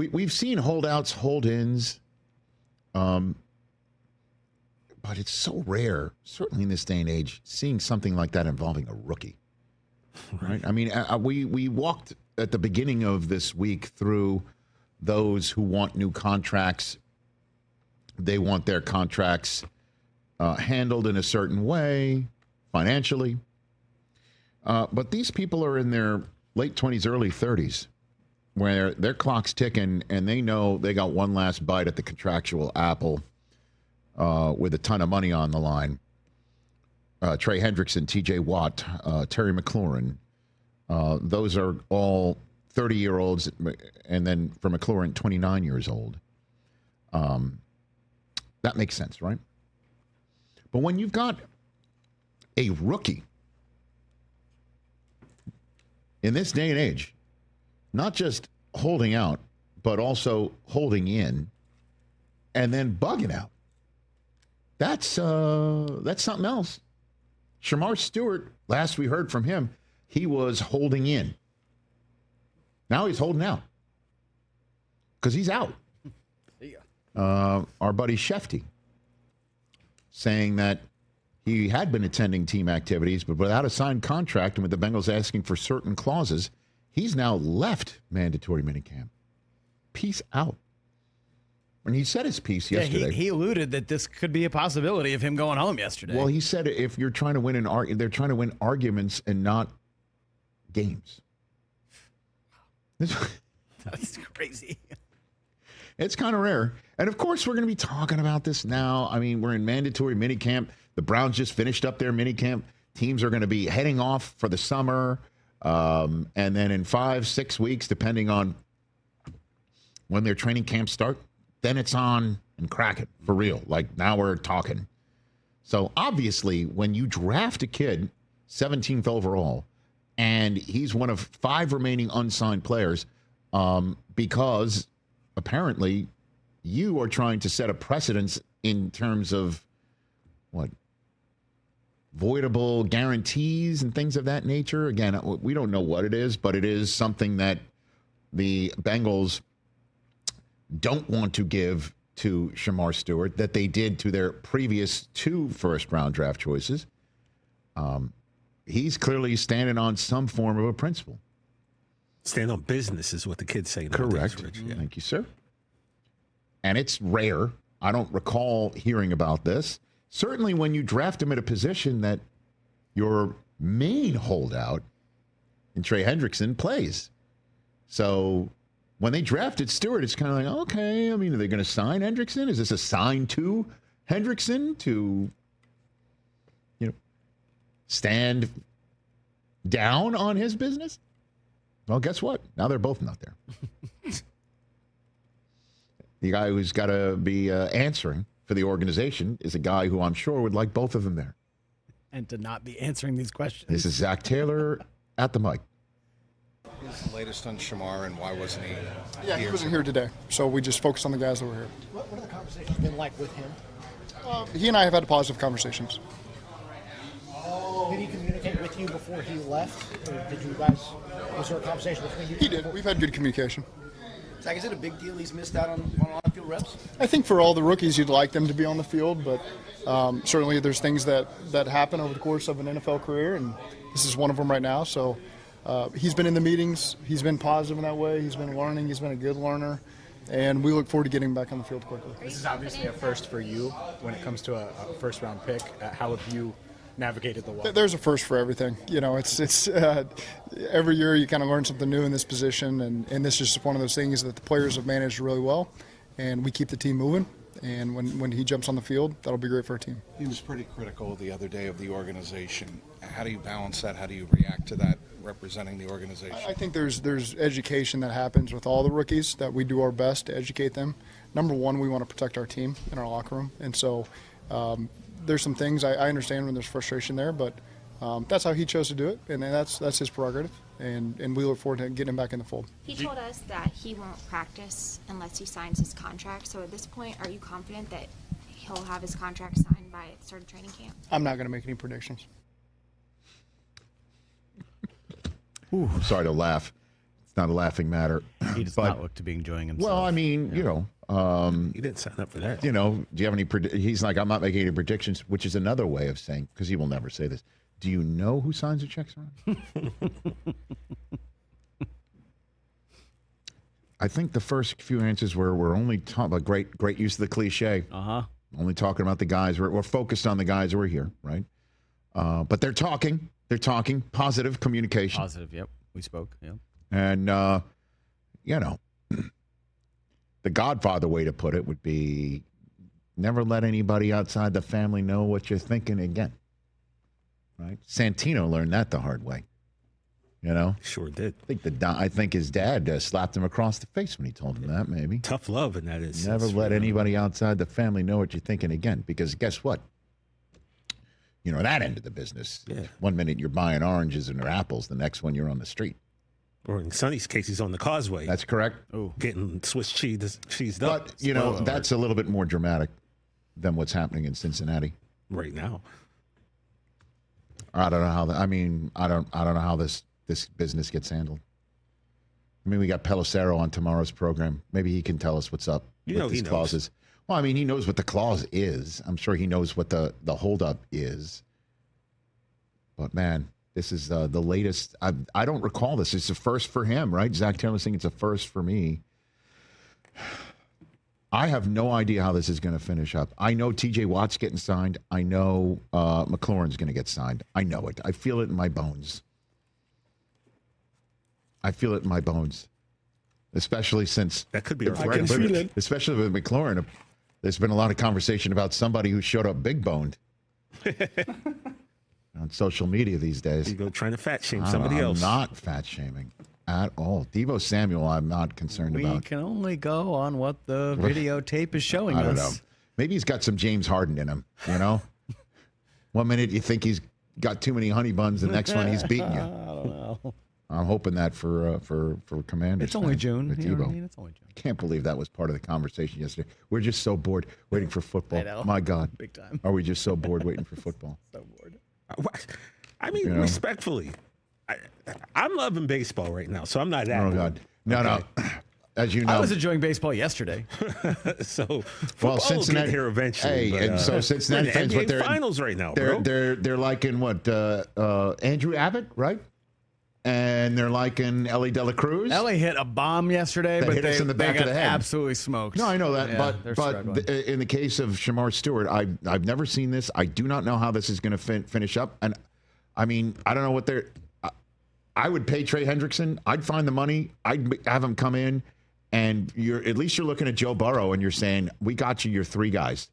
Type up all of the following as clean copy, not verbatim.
we've seen holdouts, hold-ins, but it's so rare, certainly in this day and age, seeing something like that involving a rookie. Right? I mean, we walked at the beginning of this week through those who want new contracts. They want their contracts handled in a certain way, financially. But these people are in their late 20s, early 30s, where their clock's ticking, and they know they got one last bite at the contractual apple with a ton of money on the line. Trey Hendrickson, T.J. Watt, Terry McLaurin. Those are all 30-year-olds, and then for McLaurin, 29 years old. That makes sense, right? But when you've got a rookie in this day and age, not just holding out, but also holding in and then bugging out, that's something else. Shemar Stewart, last we heard from him, he was holding in. Now he's holding out because he's out. Our buddy Shefty saying that he had been attending team activities, but without a signed contract and with the Bengals asking for certain clauses, he's now left mandatory minicamp. Peace out. And he said his piece yesterday. He alluded that this could be a possibility of him going home yesterday. Well, he said if you're trying to win they're trying to win arguments and not games. That's crazy. It's kind of rare. And, of course, we're going to be talking about this now. I mean, we're in mandatory minicamp. The Browns just finished up their minicamp. Teams are going to be heading off for the summer. And then in 5-6 weeks, depending on when their training camps start, then it's on and cracking for real. Like, now we're talking. So, obviously, when you draft a kid 17th overall, and he's one of 5 remaining unsigned players because apparently you are trying to set a precedence in terms of what? Voidable guarantees and things of that nature. Again, we don't know what it is, but it is something that the Bengals don't want to give to Shemar Stewart that they did to their previous 2 first-round draft choices. He's clearly standing on some form of a principle. Stand on business is what the kids say. Correct. Rich. Yeah. Thank you, sir. And it's rare. I don't recall hearing about this. Certainly when you draft him at a position that your main holdout in Trey Hendrickson plays. So when they drafted Stewart, it's kind of like, okay, I mean, are they going to sign Hendrickson? Is this a sign to Hendrickson to, stand down on his business? Well, guess what? Now they're both not there. The guy who's got to be answering for the organization is a guy who I'm sure would like both of them there. And to not be answering these questions. This is Zac Taylor at the mic. What's the latest on Shemar and why wasn't he here? He wasn't here today, so we just focused on the guys that were here. What have the conversations been like with him? He and I have had positive conversations. Did he communicate with you before he left? Or did you guys, was there a conversation between you? He did. We've had good communication. Zach, is it a big deal he's missed out on on-field reps? I think for all the rookies, you'd like them to be on the field, but certainly there's things that happen over the course of an NFL career, and this is one of them right now. So he's been in the meetings. He's been positive in that way. He's been learning. He's been a good learner. And we look forward to getting him back on the field quickly. This is obviously a first for you when it comes to a first-round pick. How have you navigated the water? There's a first for everything. It's every year you kind of learn something new in this position, and this is just one of those things that the players have managed really well, and we keep the team moving. And when he jumps on the field, that'll be great for our team. He was pretty critical the other day of the organization. How do you balance that? How do you react to that representing the organization? I think there's education that happens with all the rookies, that we do our best to educate them. Number one, we want to protect our team in our locker room. And so there's some things I understand when there's frustration there, but that's how he chose to do it, and that's his prerogative. And we look forward to getting him back in the fold. He told us that he won't practice unless he signs his contract. So at this point, are you confident that he'll have his contract signed by the start of training camp? I'm not going to make any predictions. I'm sorry to laugh. It's not a laughing matter. He does not look to be enjoying himself. Well, I mean, you know. He didn't sign up for that. You know, do you have any he's like, I'm not making any predictions, which is another way of saying, because he will never say this. Do you know who signs the checks around? I think the first few answers we're only talking about great use of the cliche. Only talking about the guys. We're focused on the guys who are here, right? But they're talking. They're talking. Positive communication. Positive, yep. We spoke, yep. And, you know, the Godfather way to put it would be never let anybody outside the family know what you're thinking again. Right? Santino learned that the hard way. You know? Sure did. I think his dad slapped him across the face when he told him that, maybe. Tough love in that instance. Never let anybody outside the family know what you're thinking again. Because guess what? You know, that end of the business. Yeah. One minute you're buying oranges and apples. The next one you're on the street. Or in Sonny's case, he's on the causeway. That's correct. Ooh. Getting Swiss cheesed up. But, you know, that's a little bit more dramatic than what's happening in Cincinnati. Right now. I don't know how I don't know how this business gets handled. I mean, we got Pelissero on tomorrow's program. Maybe he can tell us what's up with these clauses. Well, I mean, he knows what the clause is. I'm sure he knows what the holdup is. But, man, this is the latest. I don't recall this. It's a first for him, right? Zac Taylor saying it's a first for me. I have no idea how this is going to finish up. I know T.J. Watt's getting signed. I know McLaurin's going to get signed. I know it. I feel it in my bones. Especially since that could be. I can feel it. Especially with McLaurin, there's been a lot of conversation about somebody who showed up big boned on social media these days. You go trying to fat shame somebody else. I'm not fat shaming at all. Devo Samuel, I'm not concerned about. We can only go on what the videotape is showing us. I don't know. Maybe he's got some James Harden in him, you know? One minute you think he's got too many honey buns, the next one he's beating you. I don't know. I'm hoping that for Commanders. It's only June. With You know what I Devo. mean? It's only June. I can't believe that was part of the conversation yesterday. We're just so bored waiting for football. I know. My God. Big time. Are we just so bored waiting for football? So bored. I mean, respectfully, I'm loving baseball right now, so I'm not that. Oh, God. No. As you know, I was enjoying baseball yesterday. So Cincinnati will get here eventually. Hey, and so Cincinnati fans, what they're finals right now, bro. They're liking what Andrew Abbott, right? And they're liking Ellie De La Cruz. Ellie hit a bomb yesterday, but hit us in the back got of the head. Absolutely smoked. No, I know that, Yeah, but in the case of Shemar Stewart, I've never seen this. I do not know how this is going to finish up. And I mean, I don't know what they're. I would pay Trey Hendrickson. I'd find the money. I'd have him come in, and at least you're looking at Joe Burrow, and you're saying, we got you your three guys.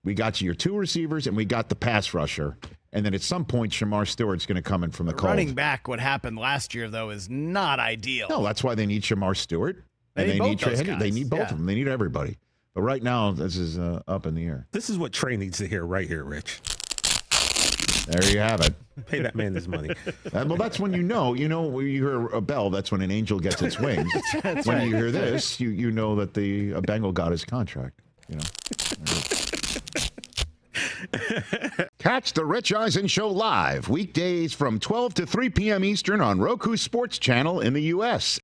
We got you your two receivers, and we got the pass rusher. And then at some point, Shemar Stewart's going to come in from the cold. Running back, what happened last year, though, is not ideal. No, that's why they need Shemar Stewart. And they need Trey Hendrickson. They need both of them. They need everybody. But right now, this is up in the air. This is what Trey needs to hear right here, Rich. There you have it. Pay that man his money. Well, that's when you know when you hear a bell, that's when an angel gets its wings. That's when right. you hear this, you know that a Bengal got his contract. You know. Catch the Rich Eisen Show live weekdays from 12 to 3 p.m. Eastern on Roku Sports Channel in the U.S.